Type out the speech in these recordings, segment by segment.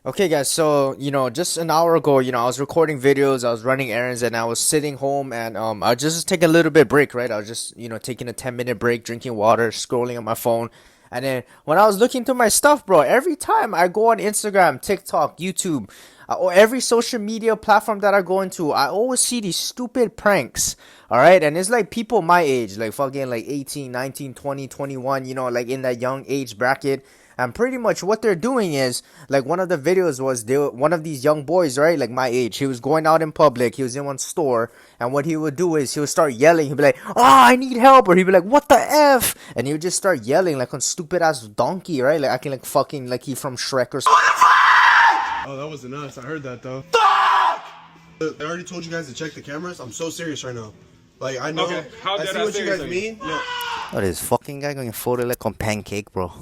Okay, guys, so, just an hour ago, I was recording videos, I was running errands, and I was sitting home, and I was just taking a little bit break, right? I was just, taking a 10-minute break, drinking water, scrolling on my phone. And then when I was looking through my stuff, bro, every time I go on Instagram, TikTok, YouTube, or every social media platform that I go into, I always see these stupid pranks, all right? And it's like people my age, like fucking like 18, 19, 20, 21, like in that young age bracket. And pretty much what they're doing is, like, one of the videos was one of these young boys, right, like my age. He was going out in public. He was in one store, and what he would do is he would start yelling. He'd be like, "Oh, I need help," or he'd be like, "What the f?" And he would just start yelling like on stupid ass donkey, right, like acting like fucking like he from Shrek or something. Oh, that wasn't us. I heard that though. Fuck! I already told you guys to check the cameras. I'm so serious right now. Like I know. Okay, how I did see I what say you guys anything? mean. No. Oh, this fucking guy going photo like on pancake, bro.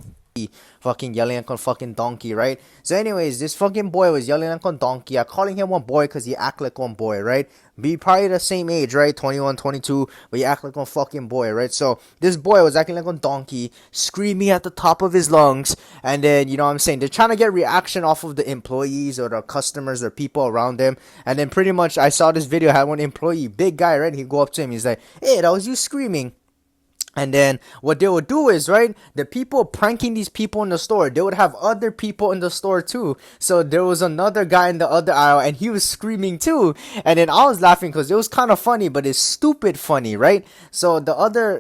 Fucking yelling like on fucking donkey, right? So anyways, this fucking boy was yelling like on donkey. I'm calling him one boy because he act like one boy, right? Be probably the same age, right? 21, 22, but he act like one fucking boy, right? So this boy was acting like on donkey, screaming at the top of his lungs, and then, you know what I'm saying, they're trying to get reaction off of the employees or the customers or people around them. And then pretty much I saw this video, had one employee, big guy, right? He'd go up to him, he's like, "Hey, that was you screaming." And then what they would do is, right, the people pranking these people in the store, they would have other people in the store too. So there was another guy in the other aisle and he was screaming too. And then I was laughing because it was kind of funny, but it's stupid funny, right? So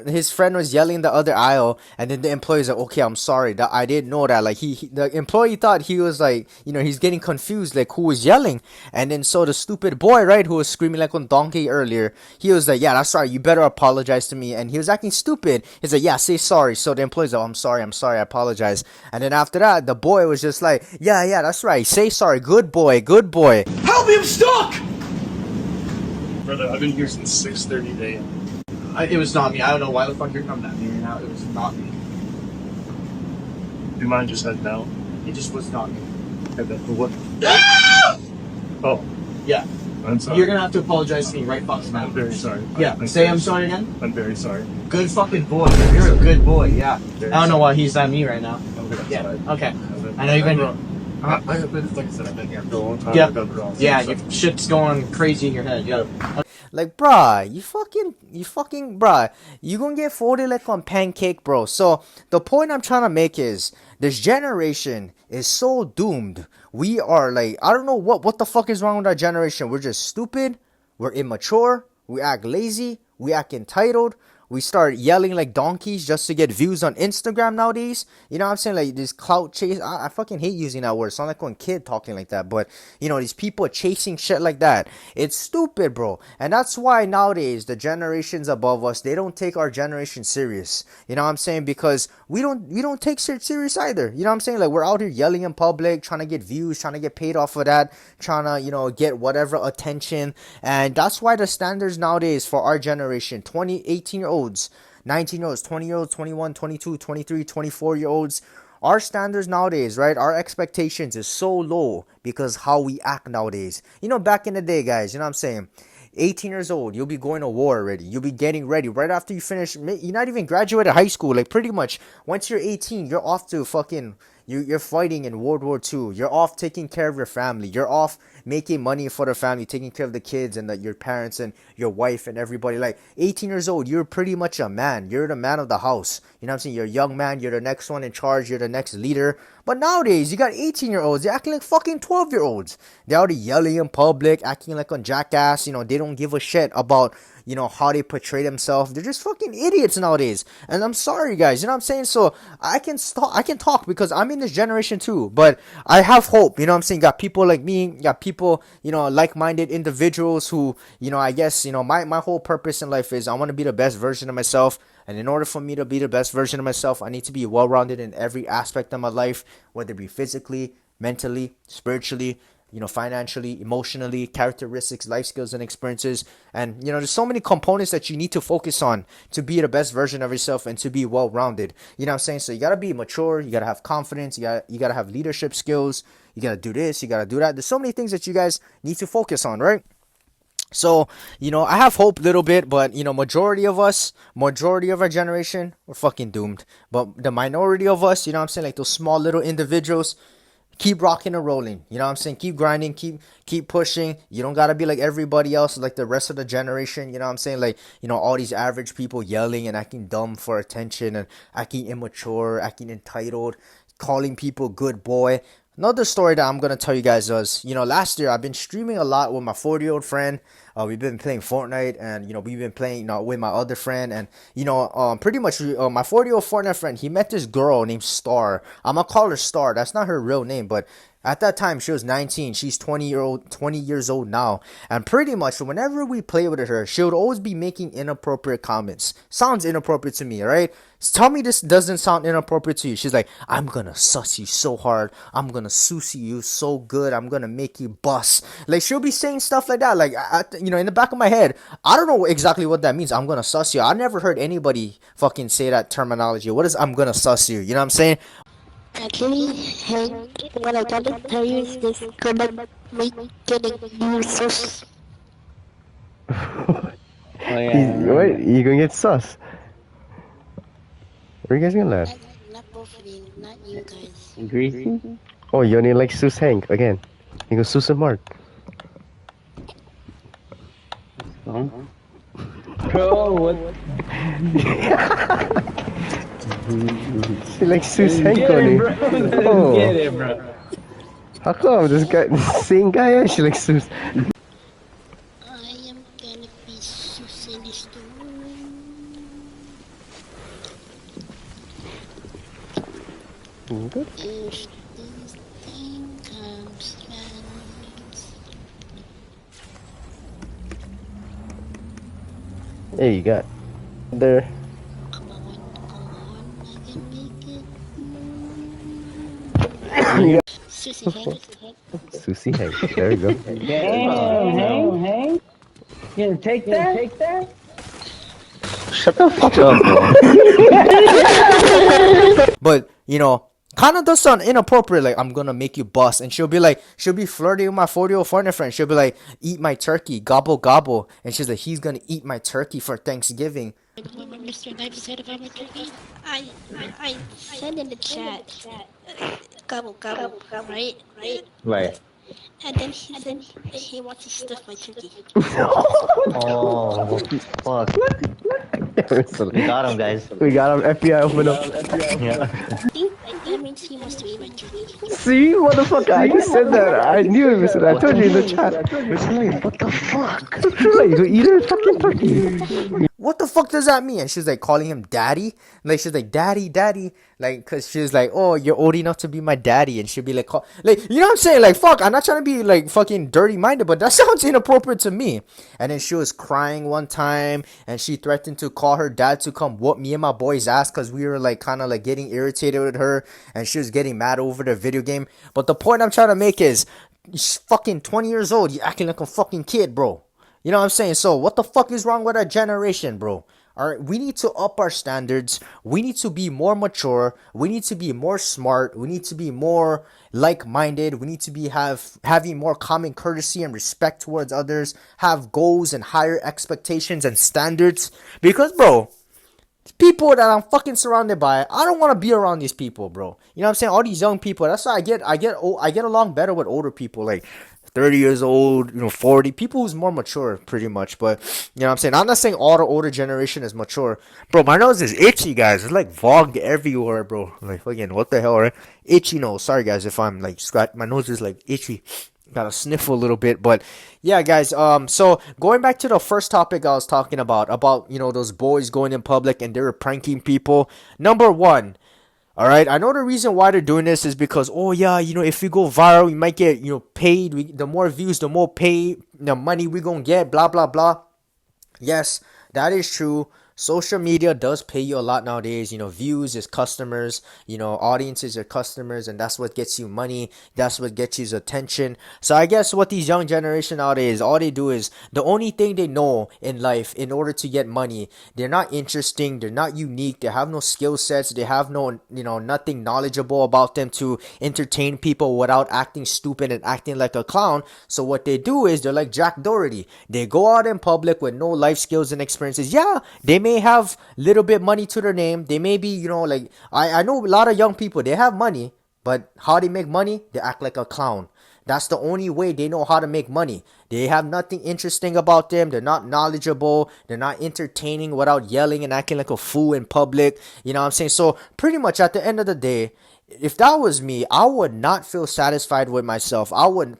his friend was yelling in the other aisle, and then the employee's like, "Okay, I'm sorry, that I didn't know that." Like the employee thought he was like, he's getting confused, like who was yelling. And then so the stupid boy, right, who was screaming like on donkey earlier, he was like, "Yeah, that's right, you better apologize to me." And he was acting stupid. He's like, "Yeah, say sorry." So the employee's like, "Oh, I'm sorry, I apologize." And then after that, the boy was just like, "Yeah, that's right, say sorry, good boy, good boy." Help me, I'm stuck! Brother, I've been here since 6:30 a.m. It was not me. I don't know why the fuck you're coming at me right now. It was not me. Do you mind just heading out? It just was not me. Okay, for what? Oh, Yeah. I'm sorry. You're gonna have to apologize to me right fucking now. I'm very sorry. Yeah, say I'm sorry again. I'm very sorry. Good fucking boy. You're a good boy, yeah. Very I don't know sorry. why he's at me right now. Okay, Yeah, sorry. okay. I've I know you've been... I have been, like I said, I've been here for a long time. Yeah. I've done it all. Yeah, So- your shit's going crazy in your head. Yeah. Like, bruh, bruh, you gonna get folded like on pancake, bro. So the point I'm trying to make is, this generation is so doomed. We are like, I don't know what the fuck is wrong with our generation. We're just stupid. We're immature. We act lazy. We act entitled. We start yelling like donkeys just to get views on Instagram nowadays. You know what I'm saying? Like this clout chase. I fucking hate using that word. It sounds like one kid talking like that. But, these people chasing shit like that. It's stupid, bro. And that's why nowadays the generations above us, they don't take our generation serious. You know what I'm saying? Because we don't take shit serious either. You know what I'm saying? Like we're out here yelling in public, trying to get views, trying to get paid off of that, trying to, get whatever attention. And that's why the standards nowadays for our generation, 18-year-olds, 19-year-olds, 20-year-olds, 21, 22, 23, 24-year-olds, our standards nowadays, right? Our expectations is so low because how we act nowadays. Back in the day, guys, you know what I'm saying? 18 years old, you'll be going to war already. You'll be getting ready right after you finish. You're not even graduated high school. Like pretty much, once you're 18, you're off to fucking. You're fighting in World War II. You're off taking care of your family. You're off making money for the family, taking care of the kids and your parents and your wife and everybody. Like 18 years old, you're pretty much a man. You're the man of the house. You know what I'm saying? You're a young man. You're the next one in charge. You're the next leader. But nowadays, you got 18-year-olds. They're acting like fucking 12-year-olds. They're already yelling in public, acting like on jackass. They don't give a shit about, how they portray themselves. They're just fucking idiots nowadays. And I'm sorry, guys. You know what I'm saying? So I can talk because I'm in this generation too. But I have hope. You know what I'm saying? Got people like me. Got people, like-minded individuals who, I guess, my whole purpose in life is I want to be the best version of myself. And in order for me to be the best version of myself, I need to be well-rounded in every aspect of my life, whether it be physically, mentally, spiritually, financially, emotionally, characteristics, life skills, and experiences. And, there's so many components that you need to focus on to be the best version of yourself and to be well-rounded. You know what I'm saying? So you got to be mature. You got to have confidence. You got to have leadership skills. You got to do this. You got to do that. There's so many things that you guys need to focus on, right? So, I have hope a little bit, but, majority of our generation, we're fucking doomed. But the minority of us, you know what I'm saying? Like those small little individuals, keep rocking and rolling. You know what I'm saying? Keep grinding, keep pushing. You don't gotta be like everybody else, like the rest of the generation. You know what I'm saying? Like, you know, all these average people yelling and acting dumb for attention and acting immature, acting entitled, calling people good boy. Another story that I'm gonna tell you guys was, you know, last year I've been streaming a lot with my 40-year-old friend. We've been playing Fortnite, and you know, we've been playing, you know, with my other friend, and you know, pretty much my 40-year-old Fortnite friend. He met this girl named Star. I'm gonna call her Star. That's not her real name, but at that time she was 19. She's 20 years old now, and pretty much whenever we play with her, she would always be making inappropriate comments. Sounds inappropriate to me, right? Tell me this doesn't sound inappropriate to you. She's like, I'm gonna suss you so hard. I'm gonna sussy you so good. I'm gonna make you bust. Like, she'll be saying stuff like that. Like, you know, in the back of my head, I don't know exactly what that means. I'm gonna suss you. I never heard anybody fucking say that terminology. What is I'm gonna suss you? You know what I'm saying? Actually, Hank, what I gotta tell you is this gonna make getting you sus. What? You gonna get sus? Where are you guys gonna laugh? Not both of you, not you guys. Greasy? Oh, you only like Sus Hank again. You go Sus and Mark. Bro, what? She likes Sus Hank Get only. it, bro. Oh. Get it, bro. How come? This guy, same guy, and she likes Sus. I am gonna be sus in the store. Good. If this thing comes round, There you got. There. come on, I can make it. Susie Hank. Susie Hank. There you go. Damn, Hank. You gonna take that? Take that? Shut the fuck up, bro. But you know, kind of does sound inappropriate. Like, I'm gonna make you bust, and she'll be flirting with my 40-year-old Fortnite friend. She'll be like, eat my turkey, gobble gobble, and she's like, he's gonna eat my turkey for Thanksgiving. What Mr. Knife said about my turkey? I said in the chat, gobble gobble, right? Right. And then he said he wants to stuff my turkey. Oh, fuck. We got him, guys. We got him. FBI, open up. Yeah. I think that means he wants to eat my turkey. See, motherfucker, I just said that. I knew it, Mr. I told you in the chat. What the fuck? You go eat her fucking turkey. What the fuck does that mean? And she's like calling him daddy. Like, she's like, daddy, like, cause she's like, oh, you're old enough to be my daddy, and she'll be like, like, you know what I'm saying? Like, fuck, I'm not trying to be like fucking dirty minded, but that sounds inappropriate to me. And then she was crying one time, and she threatened to call her dad to come whoop me and my boy's ass, cause we were like kind of like getting irritated with her, and she was getting mad over the video game. But the point I'm trying to make is, she's fucking 20 years old. You acting like a fucking kid, bro. You know what I'm saying? So what the fuck is wrong with our generation, bro? Alright, we need to up our standards. We need to be more mature. We need to be more smart. We need to be more like-minded. We need to be having more common courtesy and respect towards others. Have goals and higher expectations and standards. Because, bro, people that I'm fucking surrounded by, I don't want to be around these people, bro. You know what I'm saying? All these young people. That's why I get along better with older people, like 30 years old, 40, people who's more mature, pretty much. But, you know what I'm saying? I'm not saying all the older generation is mature. Bro, my nose is itchy, guys. It's like fogged everywhere, bro. Like, fucking, what the hell, right? Itchy nose. Sorry, guys, if I'm, like, my nose is, like, itchy. Gotta sniffle a little bit. But, yeah, guys, so, going back to the first topic I was talking about, those boys going in public and they were pranking people. Number one, all right, I know the reason why they're doing this is because, oh yeah, if we go viral, we might get, paid. The more views, the more pay, the money we gonna get, blah, blah, blah. Yes, that is true. Social media does pay you a lot nowadays. Views is customers, audiences are customers, and that's what gets you money. That's what gets you attention. So I guess what these young generation nowadays, all they do is the only thing they know in life in order to get money. They're not interesting. They're not unique. They have no skill sets. They have no, nothing knowledgeable about them to entertain people without acting stupid and acting like a clown. So what they do is they're like Jack Doherty. They go out in public with no life skills and experiences. Yeah, they may have little bit money to their name. They may be, I know a lot of young people, they have money. But how they make money? They act like a clown. That's the only way they know how to make money. They have nothing interesting about them. They're not knowledgeable. They're not entertaining without yelling and acting like a fool in public. You know what I'm saying? So pretty much at the end of the day, if that was me, I would not feel satisfied with myself. I would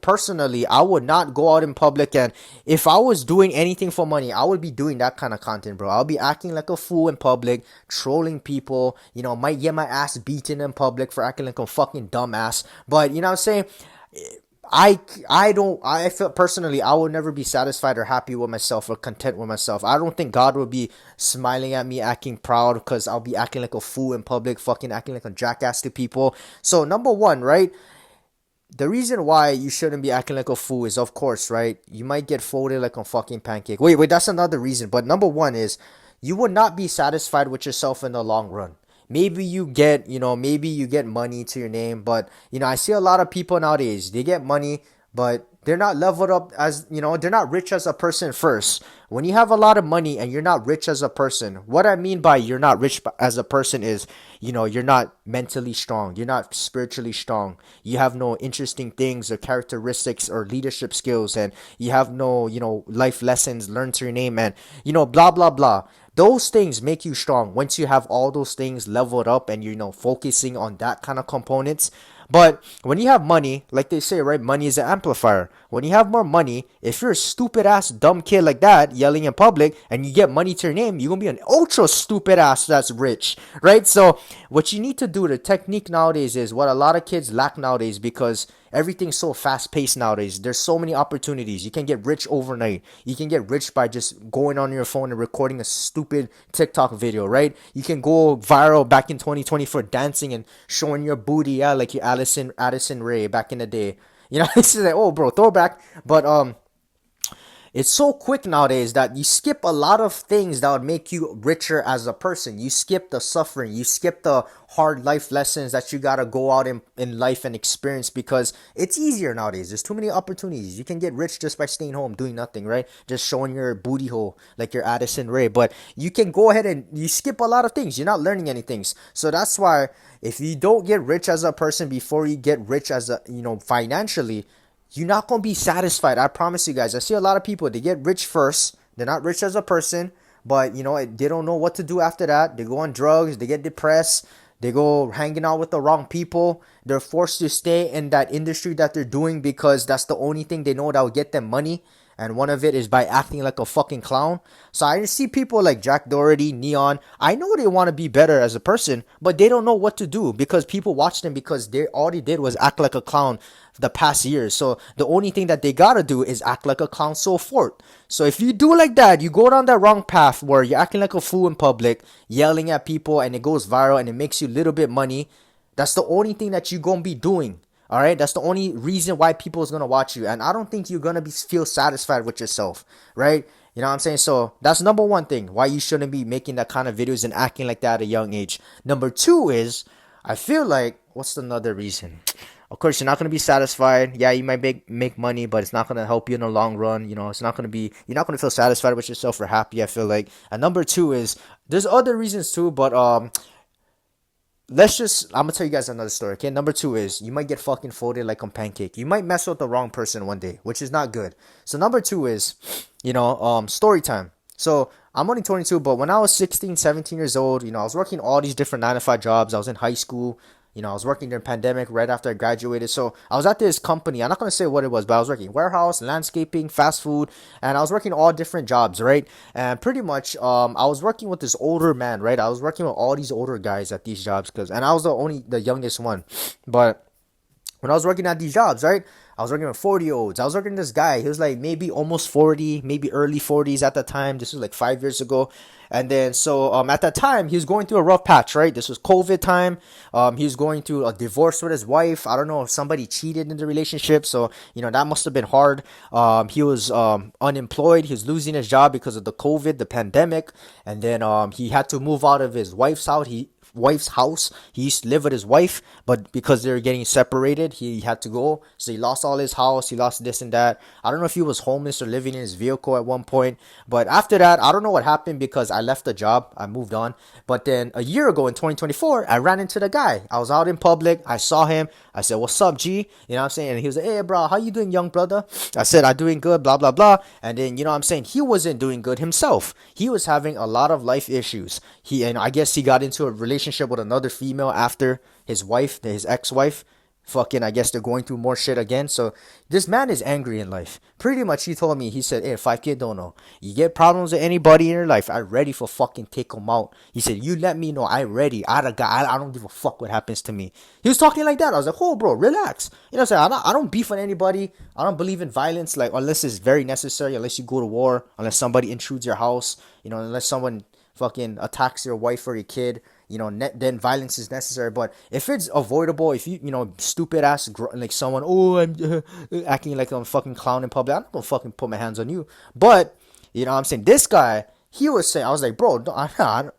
not go out in public, and if I was doing anything for money, I would be doing that kind of content, bro. I'll be acting like a fool in public, trolling people, might get my ass beaten in public for acting like a fucking dumbass. But you know what I'm saying? I feel personally, I would never be satisfied or happy with myself or content with myself. I don't think God would be smiling at me acting proud because I'll be acting like a fool in public, fucking acting like a jackass to people. So number one, right? The reason why you shouldn't be acting like a fool is, of course, right? You might get folded like a fucking pancake. Wait, that's another reason. But number one is you would not be satisfied with yourself in the long run. Maybe you get money to your name, but I see a lot of people nowadays, they get money, but they're not leveled up as, they're not rich as a person first. When you have a lot of money and you're not rich as a person, what I mean by you're not rich as a person is, you're not mentally strong. You're not spiritually strong. You have no interesting things or characteristics or leadership skills, and you have no, life lessons learned to your name, and, blah, blah, blah. Those things make you strong once you have all those things leveled up and focusing on that kind of components. But when you have money, like they say, right, money is an amplifier. When you have more money, if you're a stupid ass dumb kid like that yelling in public and you get money to your name, you're gonna be an ultra stupid ass that's rich, right? So what you need to do, the technique nowadays is what a lot of kids lack nowadays, because everything's so fast paced nowadays. There's so many opportunities. You can get rich overnight. You can get rich by just going on your phone and recording a stupid TikTok video, right? You can go viral back in 2020 for dancing and showing your booty, yeah, like you Addison Rae back in the day. It's like, oh, bro, throwback. But it's so quick nowadays that you skip a lot of things that would make you richer as a person. You skip the suffering. You skip the hard life lessons that you gotta go out in life and experience, because it's easier nowadays. There's too many opportunities. You can get rich just by staying home, doing nothing, right? Just showing your booty hole like your Addison Rae. But you can go ahead and you skip a lot of things. You're not learning anything. So that's why if you don't get rich as a person before you get rich as a, financially, you're not going to be satisfied. I promise you guys. I see a lot of people, they get rich first. They're not rich as a person, but they don't know what to do after that. They go on drugs. They get depressed. They go hanging out with the wrong people. They're forced to stay in that industry that they're doing because that's the only thing they know that will get them money. And one of it is by acting like a fucking clown. So I see people like Jack Doherty, Neon. I know they want to be better as a person, but they don't know what to do because people watch them because all they did was act like a clown the past years. So the only thing that they gotta do is act like a clown so forth. So if you do like that, you go down that wrong path where you're acting like a fool in public, yelling at people, and it goes viral and it makes you a little bit money. That's the only thing that you're gonna be doing. All right, that's the only reason why people is gonna watch you, and I don't think you're gonna feel satisfied with yourself, right? You know what I'm saying? So that's number one thing why you shouldn't be making that kind of videos and acting like that at a young age. Number two is, I feel like, what's another reason? Of course, you're not gonna be satisfied. Yeah, you might make money, but it's not gonna help you in the long run. It's not gonna be. You're not gonna feel satisfied with yourself or happy. I feel like. And number two is, there's other reasons too, but I'm gonna tell you guys another story, okay? Number two is, you might get fucking folded like a pancake. You might mess with the wrong person one day, which is not good. So number two is, story time. So I'm only 22, but when I was 16, 17 years old, I was working all these different 9-to-5 jobs. I was in high school. I was working during pandemic right after I graduated. So I was at this company. I'm not going to say what it was, but I was working warehouse, landscaping, fast food, and I was working all different jobs, right? And pretty much, I was working with this older man, right? I was working with all these older guys at these jobs and I was the youngest one. But when I was working at these jobs, right? I was working with 40-year-olds. I was working with this guy. He was like maybe almost 40, maybe early 40s at the time. This was like 5 years ago. And then, so at that time, he was going through a rough patch, right? This was COVID time. He was going through a divorce with his wife. I don't know if somebody cheated in the relationship. So, that must have been hard. He was unemployed. He was losing his job because of the COVID, the pandemic. And then he had to move out of his wife's house. wife's house. He used to live with his wife, but because they were getting separated, he had to go. So he lost all his house. He lost this and that. I don't know if he was homeless or living in his vehicle at one point. But after that, I don't know what happened because I left the job. I moved on. But then a year ago in 2024, I ran into the guy. I was out in public. I saw him. I said, "What's up, G?" You know what I'm saying? And he was like, "Hey, bro, how you doing, young brother?" I said, "I'm doing good, blah, blah, blah." And then, you know what I'm saying? He wasn't doing good himself. He was having a lot of life issues. And I guess he got into a relationship with another female after his wife, his ex-wife. Fucking, I guess they're going through more shit again. So this man is angry in life. Pretty much, he told me, he said, "Hey, 5K don't know. You get problems with anybody in your life, I'm ready for fucking take them out." He said, "You let me know. I'm ready. I don't give a fuck what happens to me." He was talking like that. I was like, "Oh, bro, relax." You know what I'm saying? I don't beef with anybody. I don't believe in violence, like, unless it's very necessary, unless you go to war, unless somebody intrudes your house, you know, unless someone fucking attacks your wife or your kid, you know, then violence is necessary. But if it's avoidable, if you know, stupid ass like someone, "Oh, I'm acting like I'm a fucking clown in public," I'm not gonna fucking put my hands on you. But you know what I'm saying, this guy, he was saying, I was like, "Bro,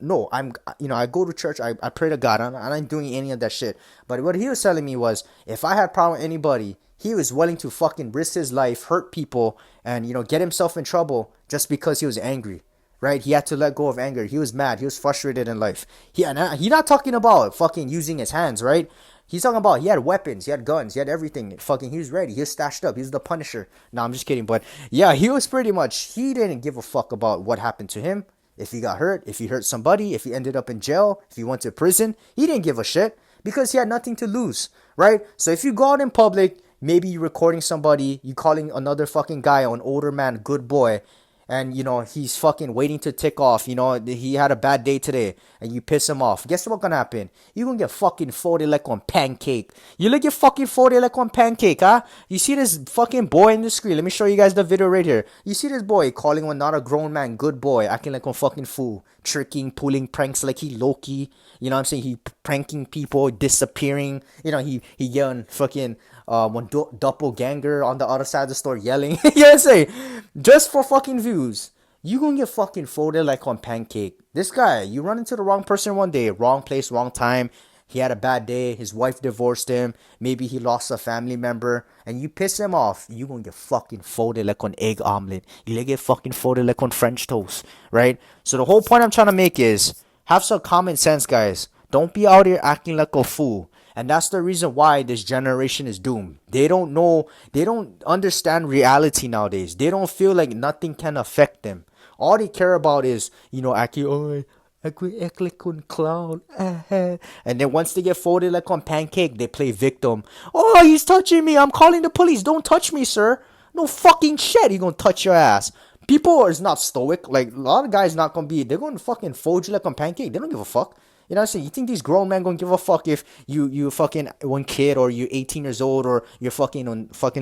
no, I'm you know, I go to church, I pray to God, I'm not doing any of that shit." But what he was telling me was, if I had problem with anybody, he was willing to fucking risk his life, hurt people, and, you know, get himself in trouble just because he was angry. Right? He had to let go of anger. He was mad. He was frustrated in life. He's not talking about fucking using his hands, right? He's talking about he had weapons, he had guns, he had everything. Fucking, he was ready. He was stashed up. He was the Punisher. No, I'm just kidding. But yeah, he was pretty much, he didn't give a fuck about what happened to him. If he got hurt, if he hurt somebody, if he ended up in jail, if he went to prison, he didn't give a shit because he had nothing to lose, right? So if you go out in public, maybe you're recording somebody, you calling another fucking guy, an older man, good boy, and, you know, he's fucking waiting to tick off, you know, he had a bad day today, and you piss him off. Guess what's gonna happen? You're gonna get fucking folded like on pancake. You look get fucking folded like on pancake, huh? You see this fucking boy in the screen? Let me show you guys the video right here. You see this boy calling one not a grown man good boy, acting like a fucking fool, tricking, pulling pranks like he Loki. You know what I'm saying? He pranking people, disappearing. You know, he yelling fucking one doppelganger on the other side of the store yelling. You know what I'm saying? Just for fucking views. You gonna get fucking folded like on pancake. This guy, you run into the wrong person one day, wrong place, wrong time. He had a bad day. His wife divorced him. Maybe he lost a family member. And you piss him off. You gonna get fucking folded like on egg omelet. You gonna get fucking folded like on French toast. Right? So the whole point I'm trying to make is, have some common sense, guys. Don't be out here acting like a fool. And that's the reason why this generation is doomed. They don't know. They don't understand reality nowadays. They don't feel like nothing can affect them. All they care about is, you know, acting, "Oh, act like a clown." And then once they get folded like on pancake, they play victim. "Oh, he's touching me. I'm calling the police. Don't touch me, sir." No fucking shit. He gonna touch your ass. People is not stoic. Like, a lot of guys not gonna be. They're gonna fucking fold you like on pancake. They don't give a fuck. You know what I'm saying? You think these grown men gonna give a fuck if you fucking one kid, or you're 18 years old, or you're fucking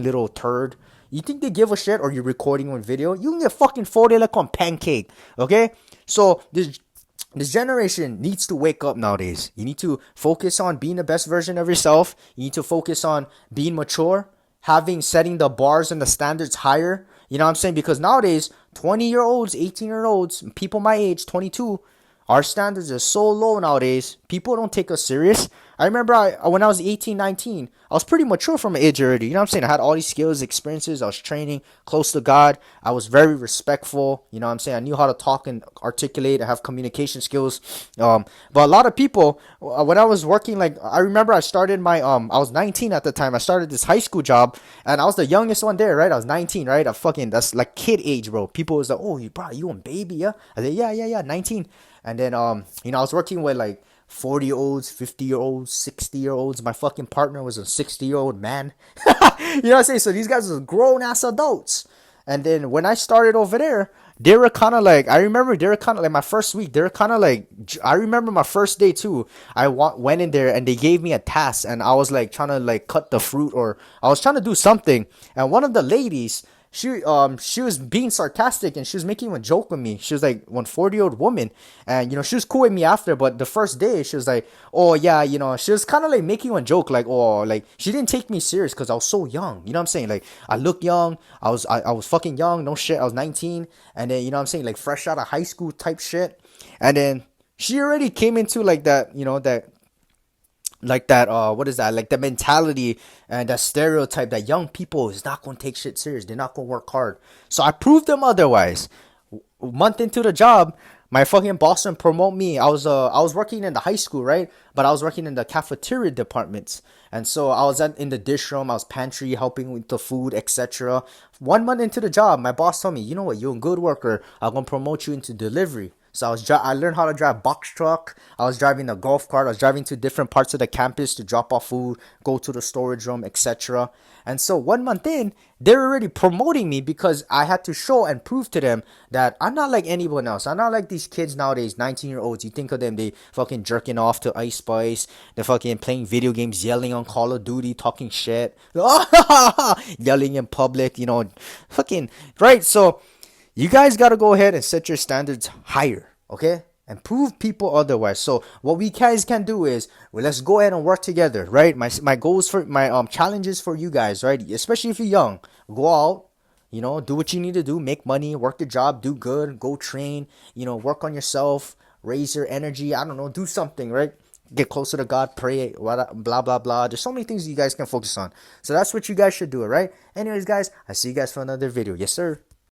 little turd? You think they give a shit? Or you're recording on video? You can get fucking folded like on pancake. Okay? So this generation needs to wake up nowadays. You need to focus on being the best version of yourself. You need to focus on being mature, setting the bars and the standards higher. You know what I'm saying? Because nowadays, 20-year-olds, 18-year-olds, people my age, 22, our standards are so low nowadays. People don't take us serious. I remember when I was 18, 19, I was pretty mature from an age already. You know what I'm saying? I had all these skills, experiences. I was training close to God. I was very respectful. You know what I'm saying? I knew how to talk and articulate. I have communication skills. But a lot of people, when I was working, like, I remember I started my, I was 19 at the time. I started this high school job, and I was the youngest one there, right? I was 19, right? That's like kid age, bro. People was like, "Oh, bro, you a baby, yeah?" I said, yeah, 19. And then, you know, I was working with like 40-year-olds, 50-year-olds, 60-year-olds. My fucking partner was a 60-year-old man. You know what I'm saying? So these guys were grown-ass adults. And then when I started over there, they were kind of like, I remember they were kind of like my first week. They were kind of like, I remember my first day too. I went in there and they gave me a task. And I was like trying to like cut the fruit, or I was trying to do something. And one of the ladies, she was being sarcastic, and she was making a joke with me. She was like one 40-year-old woman, and, you know, she was cool with me after, but the first day she was like, "Oh yeah," you know, she was kind of like making a joke, like, "Oh," like, she didn't take me serious because I was so young. You know what I'm saying? Like, I look young. I was fucking young. No shit. I was 19, and then, you know what I'm saying, like fresh out of high school type shit. And then She already came into like that, you know, that like that what is that, like the mentality and that stereotype that young people is not gonna take shit serious, they're not gonna work hard. So I proved them otherwise. A month into the job, my fucking boss didn't promote me. I was working in the high school, right? But I was working in the cafeteria departments, and so I was in the dish room, I was pantry helping with the food, etc. 1 month into the job, my boss told me, you know what, you're a good worker, I'm gonna promote you into delivery. So I learned how to drive box truck. I was driving a golf cart. I was driving to different parts of the campus to drop off food, go to the storage room, etc. And so 1 month in, they're already promoting me because I had to show and prove to them that I'm not like anyone else. I'm not like these kids nowadays, 19-year-olds. You think of them, they fucking jerking off to Ice Spice. They're fucking playing video games, yelling on Call of Duty, talking shit, yelling in public, you know, fucking, right? So you guys got to go ahead and set your standards higher, okay? And prove people otherwise. So what we guys can do is, well, let's go ahead and work together, right? My goals for my challenges for you guys, right? Especially if you're young, go out, you know, do what you need to do, make money, work the job, do good, go train, you know, work on yourself, raise your energy. I don't know, do something, right? Get closer to God, pray, blah blah blah. There's so many things you guys can focus on. So that's what you guys should do, right? Anyways, guys, I see you guys for another video. Yes, sir.